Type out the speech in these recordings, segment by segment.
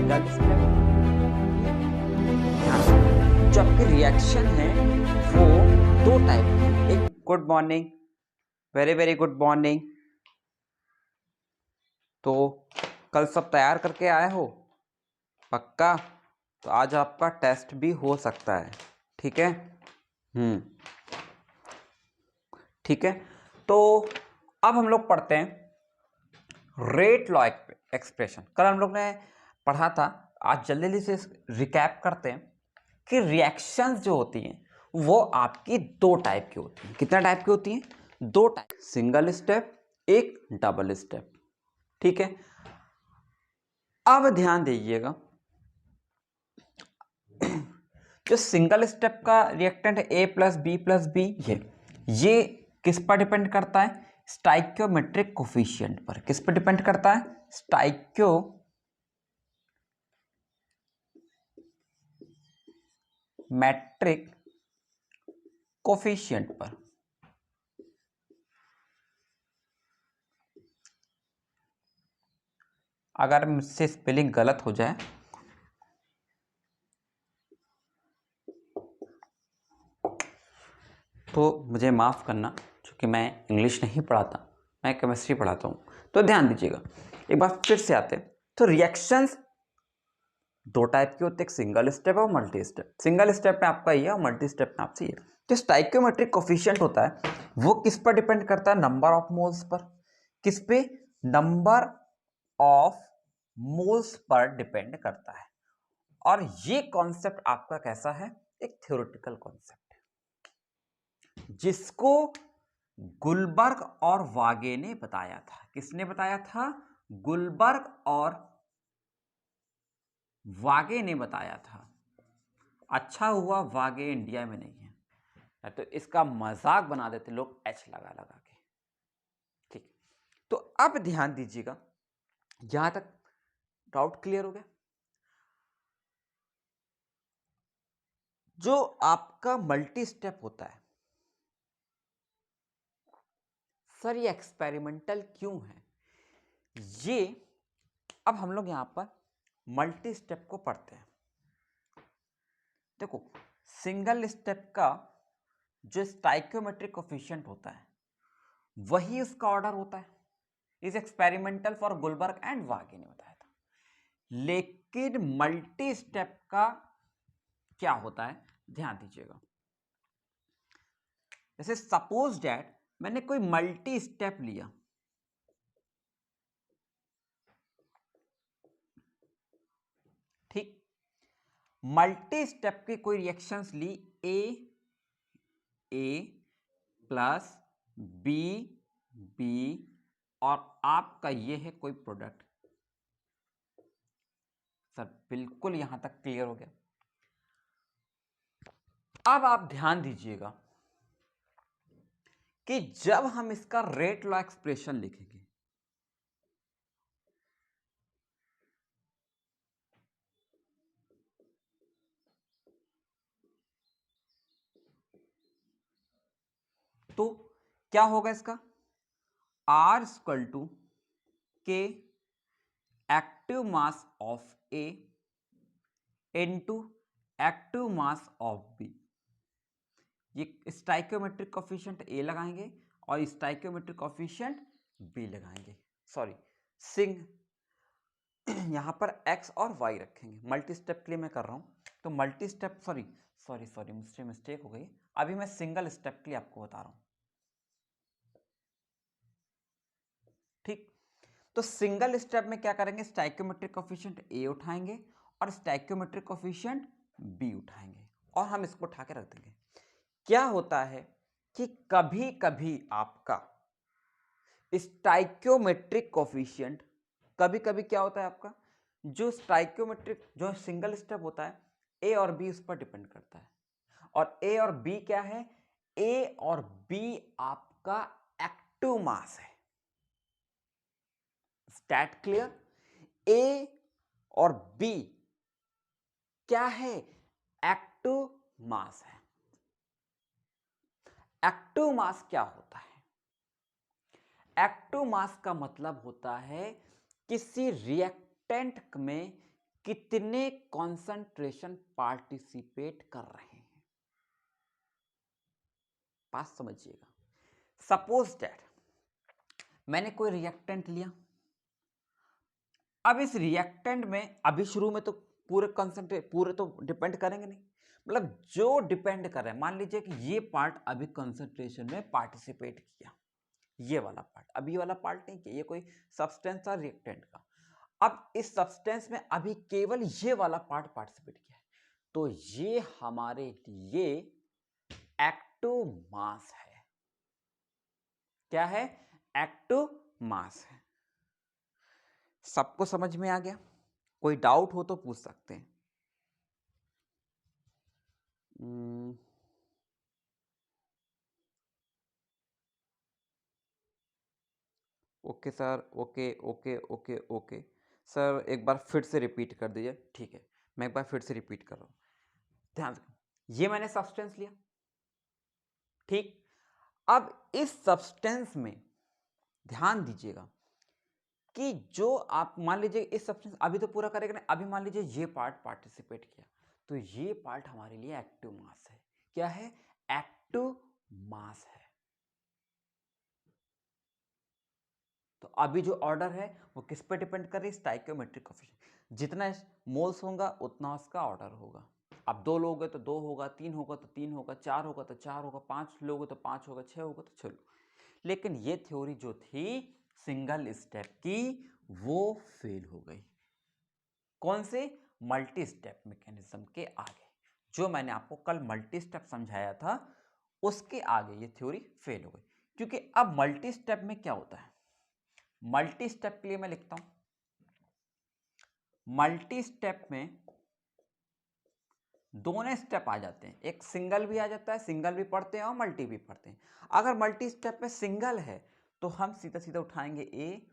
Single step. जो आपके reaction है वो दो टाइप के, एक good morning, very very good morning. तो कल सब तैयार करके आए हो पक्का? तो आज आपका टेस्ट भी हो सकता है, ठीक है? ठीक है। तो अब हम लोग पढ़ते हैं रेट लॉ एक्सप्रेशन। कल हम लोग ने पढ़ा था, आज जल्दी जल्दी से रिकैप करते हैं कि रिएक्शंस जो होती हैं वो आपकी दो टाइप की होती हैं। कितना टाइप की होती हैं? दो टाइप, सिंगल स्टेप, एक डबल स्टेप, ठीक है? अब ध्यान दीजिएगा, जो सिंगल स्टेप का रिएक्टेंट ए प्लस बी, ये किस पर डिपेंड करता है? स्टाइक्योमेट्रिक कोफिशिएंट पर। किस पर डिपेंड करता है? स्टाइक्योमेट्रिक कोफिशिएंट पर। अगर मुझसे स्पेलिंग गलत हो जाए तो मुझे माफ़ करना, क्योंकि मैं इंग्लिश नहीं पढ़ाता, मैं केमिस्ट्री पढ़ाता हूँ। तो ध्यान दीजिएगा, एक बार फिर से आते हैं। तो रिएक्शंस दो टाइप के होते हैं, एक सिंगल स्टेप और मल्टी स्टेप। सिंगल स्टेप में आपका ये और मल्टी स्टेप में आपसे ये। जो स्टाइक्योमेट्रिक कोफिशिएंट होता है वो किस पर डिपेंड करता है? Number of moles per. किस पे? Number of moles per depend करता है। और ये कॉन्सेप्ट आपका कैसा है? एक थ्योरेटिकल कॉन्सेप्ट है, जिसको गुलबर्ग और वागे ने बताया था। किसने बताया था? गुलबर्ग और वागे ने बताया था। अच्छा हुआ वागे इंडिया में नहीं है, तो इसका मजाक बना देते लोग एच लगा लगा के। ठीक, तो अब ध्यान दीजिएगा, यहां तक डाउट क्लियर हो गया? जो आपका मल्टी स्टेप होता है, सर ये एक्सपेरिमेंटल क्यों है? ये अब हम लोग यहां पर मल्टी स्टेप को पढ़ते हैं। देखो, सिंगल स्टेप का जो स्टाइक्योमेट्रिक कोफिशिएंट होता है वही उसका ऑर्डर होता है। Is experimental for Gulberg and वागे ने बताया था। लेकिन मल्टी स्टेप का क्या होता है, ध्यान दीजिएगा। जैसे सपोज दैट मैंने कोई मल्टी स्टेप लिया, ठीक? मल्टी स्टेप की कोई रिएक्शंस ली, ए प्लस बी बी, और आपका ये है कोई प्रोडक्ट। सर बिल्कुल यहां तक क्लियर हो गया? अब आप ध्यान दीजिएगा कि जब हम इसका रेट लॉ एक्सप्रेशन लिखेंगे, तो क्या होगा इसका? R equal to K active mass of A into active mass of B. ये स्टाइक्योमेट्रिक कोफिशिएंट ए लगाएंगे और स्टाइक्योमेट्रिक कोफिशिएंट बी लगाएंगे। सॉरी, सिंग यहां पर x और y रखेंगे। मल्टी स्टेप के लिए मैं कर रहा हूं, तो मल्टी स्टेप, सॉरी मुझसे मिस्टेक हो गई। अभी मैं सिंगल स्टेप के लिए आपको बता रहा हूं, ठीक? तो सिंगल स्टेप में क्या करेंगे? स्टाइक्योमेट्रिक कोफिशिएंट ए उठाएंगे और स्टाइक्योमेट्रिक कोफिशिएंट बी उठाएंगे, और हम इसको उठा के रख देंगे। क्या होता है कि कभी कभी आपका स्टाइक्योमेट्रिक कोफिशिएंट, कभी कभी क्या होता है आपका, जो स्टाइक्योमेट्रिक जो सिंगल स्टेप होता है, ए और बी उस पर डिपेंड करता है। और ए और बी क्या है? ए और बी आपका एक्टिव मास है। Stat clear? ए और बी क्या है? एक्टिव मास है। एक्टिव मास क्या होता है? एक्टिव मास का मतलब होता है किसी रिएक्टेंट में कितने कॉन्सेंट्रेशन पार्टिसिपेट कर रहे हैं। बात समझिएगा। सपोज दैट मैंने कोई रिएक्टेंट लिया। अब इस रिएक्टेंट में अभी शुरू में तो पूरे तो डिपेंड करेंगे नहीं, मतलब जो डिपेंड कर रहे हैं, मान लीजिए कि ये पार्ट अभी कंसंट्रेशन में पार्टिसिपेट किया, ये वाला पार्ट, अभी ये वाला पार्ट नहीं किया, ये कोई सब्सटेंस था रिएक्टेंट का। अब इस सब्सटेंस में अभी केवल ये वाला पार्ट पार्टिसिपेट किया है, तो ये हमारे लिए एक्टिव मास है। क्या है? एक्टिव मास है। सबको समझ में आ गया? कोई डाउट हो तो पूछ सकते हैं। Okay sir, okay okay okay okay sir, एक बार फिर से रिपीट कर दीजिए। ठीक है, मैं एक बार फिर से रिपीट कर रहा हूं, ध्यान से। ये मैंने सब्सटेंस लिया, ठीक। अब इस सब्सटेंस में ध्यान दीजिएगा कि जो आप मान लीजिए इस सब्सटेंस अभी तो पूरा करेगा ना, अभी मान लीजिए ये पार्ट पार्टिसिपेट किया, तो ये पार्ट हमारे लिए एक्टिव मास है। क्या है? एक्टिव मास है। तो अभी जो ऑर्डर है वो किस पे डिपेंड कर रही है? Stoichiometric coefficient. जितना मोल्स होगा उतना उसका ऑर्डर होगा। अब 2 लोग हैं तो 2 होगा, 3 होगा तो 3 होगा, 4 होगा तो 4 होगा, 5 लोग हैं तो 5 होगा, 6 होगा तो 6 लोग। लेकिन ये थ्योरी जो थी सिंगल स्टेप की, वो फेल हो गई। कौन से? मल्टी स्टेप मैकेनिज्म के आगे। जो मैंने आपको कल मल्टी स्टेप समझाया था उसके आगे ये थ्योरी फेल हो गई। क्योंकि अब मल्टी स्टेप में क्या होता है? मल्टी स्टेप के लिए मैं लिखता हूं, मल्टी स्टेप में दोनों स्टेप आ जाते हैं, एक सिंगल भी आ जाता है, सिंगल भी पढ़ते हैं और मल्टी भी पढ़ते हैं। अगर मल्टी स्टेप में सिंगल है तो हम सीधा सीधा उठाएंगे ए,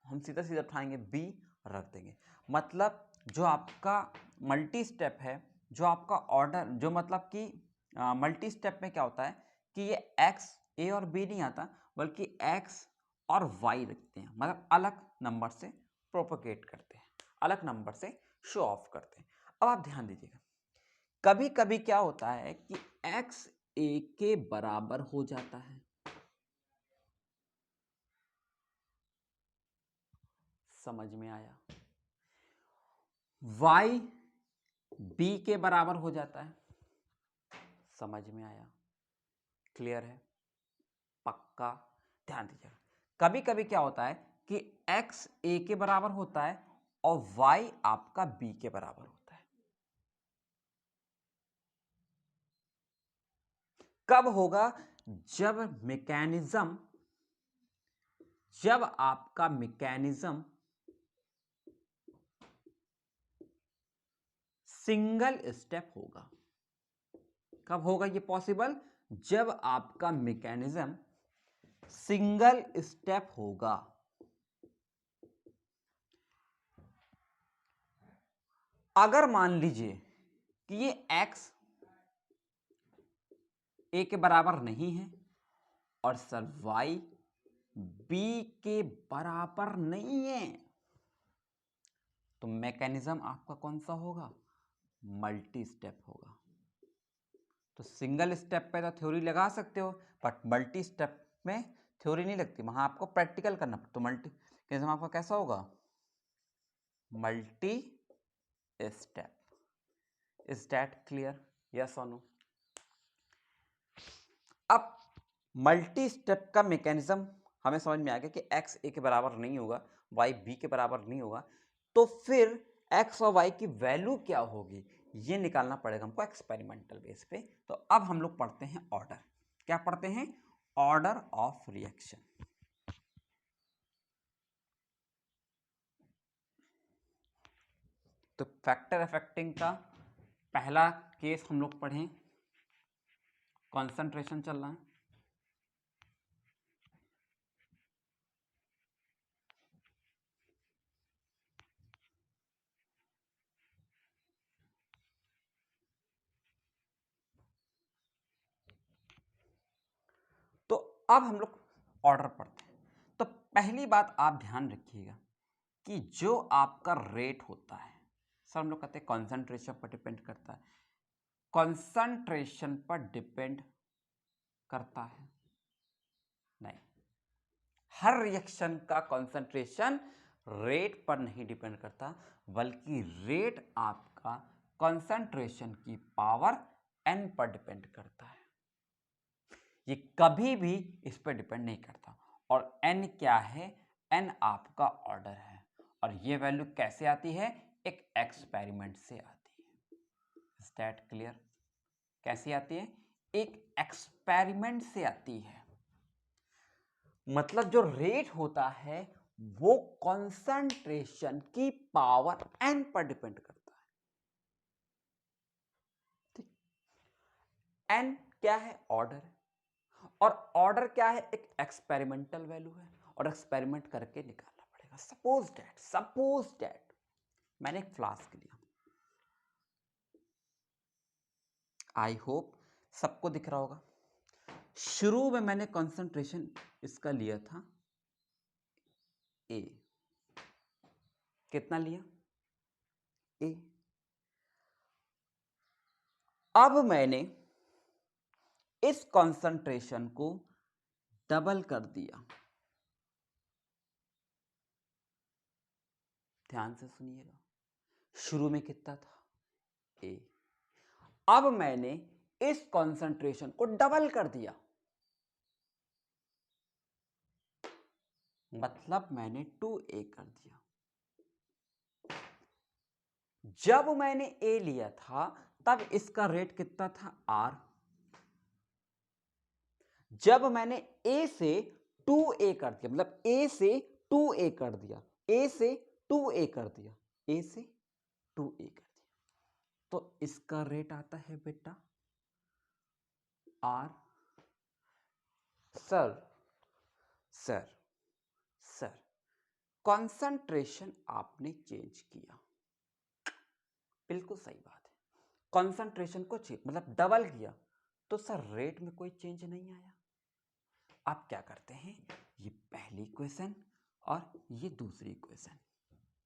हम सीधा सीधा उठाएंगे बी, रख देंगे। मतलब जो आपका मल्टी स्टेप है, जो आपका ऑर्डर, जो मतलब कि मल्टी स्टेप में क्या होता है कि ये एक्स, ए और बी नहीं आता, बल्कि एक्स और वाई रखते हैं, मतलब अलग नंबर से प्रोपोगेट करते हैं, अलग नंबर से शो ऑफ करते हैं। अब आप ध्यान दीजिएगा, कभी कभी क्या होता है कि x a के बराबर हो जाता है, समझ में आया? y b के बराबर हो जाता है, समझ में आया? क्लियर है? पक्का? ध्यान दीजिएगा, कभी कभी क्या होता है कि x a के बराबर होता है और y आपका b के बराबर होता है। कब होगा? जब आपका मैकेनिज्म सिंगल स्टेप होगा। कब होगा ये पॉसिबल? जब आपका मैकेनिज्म सिंगल स्टेप होगा। अगर मान लीजिए कि ये x a के बराबर नहीं है और सर y b के बराबर नहीं है, तो मैकेनिज्म आपका कौन सा होगा? मल्टी स्टेप होगा। तो सिंगल स्टेप पे तो थ्योरी लगा सकते हो, बट मल्टी स्टेप में थ्योरी नहीं लगती, वहां आपको प्रैक्टिकल करना पड़ता। तो मैकेनिज्म आपका कैसा होगा? Multi step. Is that clear? Yes और नो? अब मल्टी स्टेप का मैकेनिज्म हमें समझ में आ गया कि x a के बराबर नहीं होगा, y b के बराबर नहीं होगा, तो फिर x और y की वैल्यू क्या होगी ये निकालना पड़ेगा हमको एक्सपेरिमेंटल बेस पे। तो अब हम लोग पढ़ते हैं ऑर्डर। क्या पढ़ते हैं? Order of reaction. तो फैक्टर अफेक्टिंग का पहला केस हम लोग पढ़ें, कॉन्सेंट्रेशन चल रहा है, तो अब हम लोग ऑर्डर पढ़ते हैं। तो पहली बात आप ध्यान रखिएगा कि जो आपका रेट होता है सर हम लोग कहते हैं कॉन्सेंट्रेशन पर डिपेंड करता है, कॉन्सेंट्रेशन पर डिपेंड करता है नहीं, हर रिएक्शन का कॉन्सेंट्रेशन रेट पर नहीं डिपेंड करता, बल्कि रेट आपका कॉन्सेंट्रेशन की पावर n पर डिपेंड करता है। ये कभी भी इस पर डिपेंड नहीं करता। और n क्या है? n आपका ऑर्डर है, और ये वैल्यू कैसे आती है? एक एक्सपेरिमेंट से आती है। Is that clear? कैसे आती है? एक एक्सपेरिमेंट से आती है। मतलब जो रेट होता है वो कॉन्सेंट्रेशन की पावर n पर डिपेंड करता है। ठीक, n क्या है? ऑर्डर है, और ऑर्डर क्या है? एक एक्सपेरिमेंटल वैल्यू है, और एक्सपेरिमेंट करके निकालना पड़ेगा। सपोज दैट मैंने एक फ्लास्क लिया, आई होप सबको दिख रहा होगा। शुरू में मैंने कंसंट्रेशन इसका लिया था ए, कितना लिया? ए। अब मैंने इस कंसंट्रेशन को डबल कर दिया। ध्यान से सुनिएगा, शुरू में कितना था? ए। अब मैंने इस कंसंट्रेशन को डबल कर दिया, मतलब मैंने 2A कर दिया। जब मैंने ए लिया था तब इसका रेट कितना था? R। जब मैंने ए से 2A कर दिया, मतलब ए से 2A कर दिया, ए से 2A कर दिया, ए से 2A कर दिया, तो इसका रेट आता है बेटा R। सर कंसंट्रेशन आपने चेंज किया, बिल्कुल सही बात है। कंसंट्रेशन को मतलब डबल किया, तो सर रेट में कोई चेंज नहीं आया। अब क्या करते हैं, ये पहली इक्वेशन और ये दूसरी इक्वेशन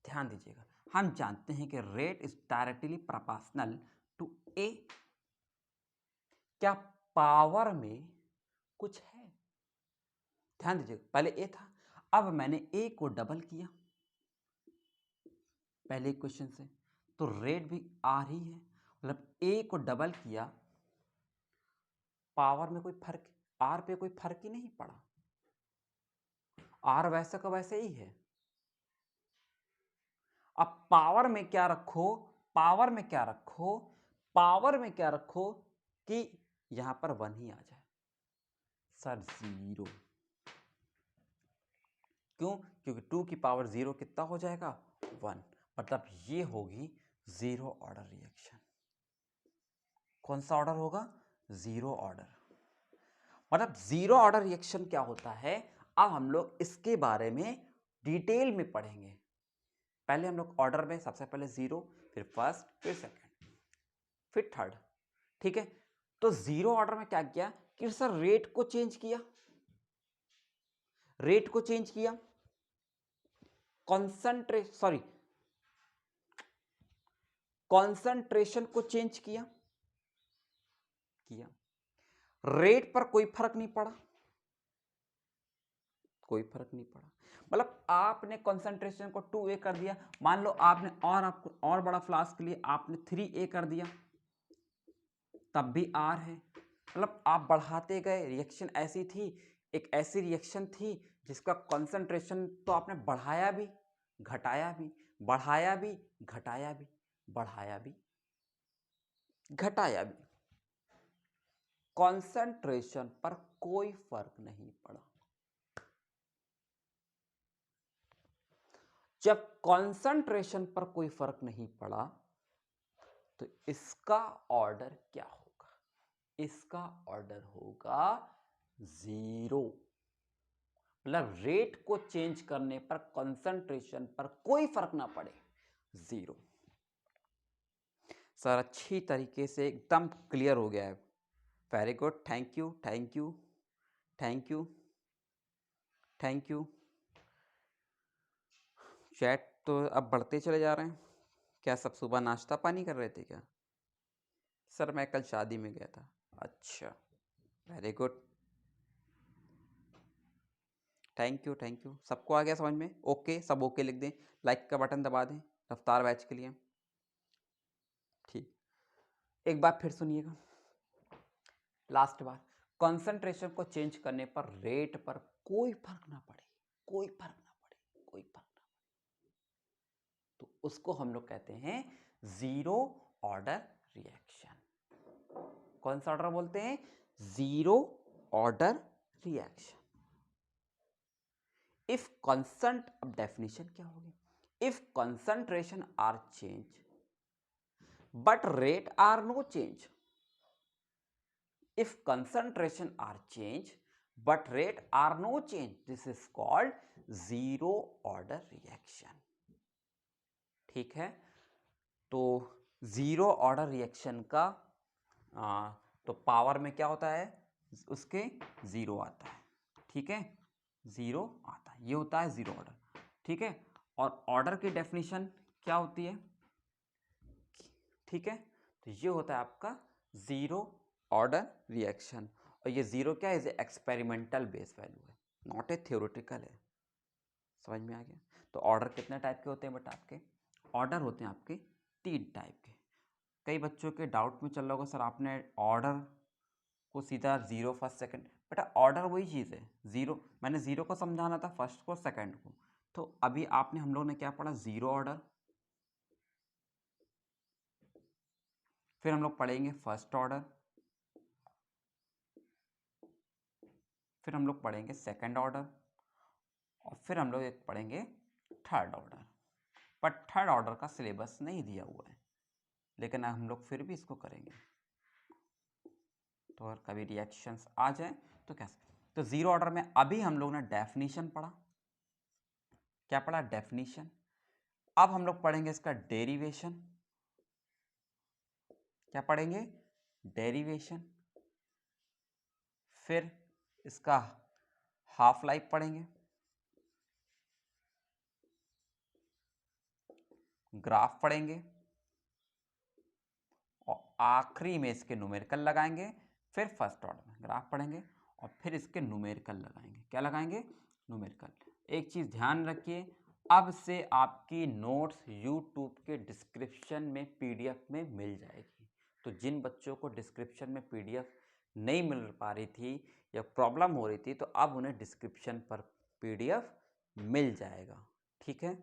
ध्यान दीजिएगा। हम जानते हैं कि rate is directly proportional to A. क्या पावर में कुछ है? ध्यान दीजिएगा, पहले ए था, अब मैंने ए को डबल किया पहले इक्वेशन से, तो रेट भी आर ही है, मतलब ए को डबल किया, पावर में कोई फर्क, आर पे कोई फर्क ही नहीं पड़ा, आर वैसा का वैसे ही है। अब पावर में क्या रखो, पावर में क्या रखो, पावर में क्या रखो कि यहां पर 1 ही आ जाए। सर 0, क्यों? क्योंकि 2 की पावर 0 कितना हो जाएगा? 1, मतलब ये होगी जीरो ऑर्डर रिएक्शन। कौन सा ऑर्डर होगा? Zero order. मतलब जीरो ऑर्डर रिएक्शन क्या होता है, अब हम लोग इसके बारे में डिटेल में पढ़ेंगे। पहले हम लोग ऑर्डर में सबसे पहले 0, फिर फर्स्ट, फिर सेकंड, फिर थर्ड, ठीक है। तो जीरो ऑर्डर में क्या किया कि सर रेट को चेंज किया, रेट को चेंज किया, कॉन्सेंट्रेशन को चेंज किया, रेट पर कोई फर्क नहीं पड़ा, कोई फर्क नहीं पड़ा। मतलब आपने कंसंट्रेशन को 2A कर दिया, मान लो आपने आपको और बड़ा फ्लास्क के लिए आपने 3A कर दिया, तब भी R है। मतलब आप बढ़ाते गए, रिएक्शन ऐसी थी, एक ऐसी रिएक्शन थी जिसका कंसंट्रेशन तो आपने बढ़ाया भी, घटाया भी, बढ़ाया भी, घटाया भी, बढ़ाया भी, घटाया भी, कंसंट्रेशन पर कोई फर्क नहीं पड़ा। जब कंसंट्रेशन पर कोई फर्क नहीं पड़ा तो इसका ऑर्डर क्या होगा? इसका ऑर्डर होगा 0। मतलब रेट को चेंज करने पर कंसंट्रेशन पर कोई फर्क ना पड़े, 0। सर अच्छी तरीके से एकदम क्लियर हो गया है, very good, thank you, thank you, thank you, thank you. Chat तो अब बढ़ते चले जा रहे हैं, क्या सब सुबह नाश्ता पानी कर रहे थे क्या? सर मैं कल शादी में गया था। अच्छा, very good. Thank you, thank you. सबको आ गया समझ में? ओके, सब ओके लिख दें। लाइक का बटन दबा दें रफ्तार बैच के लिए। ठीक, एक बार फिर सुनिएगा, लास्ट बार। कंसंट्रेशन को चेंज करने पर रेट पर कोई फर्क ना पड़े, कोई फर्क ना पड़े, कोई फर्क ना पड़े, तो उसको हम लोग कहते हैं जीरो ऑर्डर रिएक्शन। कौन सा ऑर्डर बोलते हैं? Zero order reaction. इफ कंसंट, अब डेफिनेशन क्या होगी? If concentration are change but rate are no change, if concentration are change but rate are no change, this is called zero order reaction। ठीक है, तो जीरो ऑर्डर रिएक्शन का तो power में क्या होता है? उसके जीरो आता है। ठीक है, जीरो आता है, ये होता है जीरो ऑर्डर। ठीक है, और ऑर्डर की डेफिनेशन क्या होती है? ठीक है, तो ये होता है आपका जीरो ऑर्डर रिएक्शन। और ये जीरो क्या है? एक्सपेरिमेंटल बेस वैल्यू है, नॉट ए थ्योरेटिकल है। समझ में आ गया? तो ऑर्डर कितने टाइप के होते हैं बेटा? आपके ऑर्डर होते हैं आपके 3 टाइप के। कई बच्चों के डाउट में चल रहा होगा, सर आपने ऑर्डर को सीधा जीरो फर्स्ट सेकंड, बेटा ऑर्डर वही चीज़ है। जीरो मैंने जीरो को समझाना था, फर्स्ट को सेकंड को। तो अभी आपने हम लोग ने क्या पढ़ा? Zero order. फिर हम लोग पढ़ेंगे फर्स्ट ऑर्डर, फिर हम लोग पढ़ेंगे सेकंड ऑर्डर, और फिर हम लोग एक पढ़ेंगे third order. But third order का सिलेबस नहीं दिया हुआ है, लेकिन हम लोग फिर भी इसको करेंगे। तो अगर कभी रिएक्शंस आ जाए तो कैसे? तो जीरो ऑर्डर में अभी हम लोग ने डेफिनेशन पढ़ा। क्या पढ़ा? डेफिनेशन। अब हम लोग पढ़ेंगे इसका डेरिवेशन। क्या पढ़ेंगे? डेरिवेशन। फिर इसका हाफ लाइफ पढ़ेंगे, ग्राफ पढ़ेंगे, और आखिरी में इसके न्यूमेरिकल लगाएंगे। फिर फर्स्ट ऑर्डर में ग्राफ पढ़ेंगे और फिर इसके न्यूमेरिकल लगाएंगे। क्या लगाएंगे? न्यूमेरिकल। एक चीज़ ध्यान रखिए, अब से आपकी नोट्स यूट्यूब के डिस्क्रिप्शन में पीडीएफ में मिल जाएगी। तो जिन बच्चों को डिस्क्रिप्शन में पीडीएफ नहीं मिल पा रही थी या प्रॉब्लम हो रही थी, तो अब उन्हें डिस्क्रिप्शन पर पीडीएफ मिल जाएगा। ठीक है।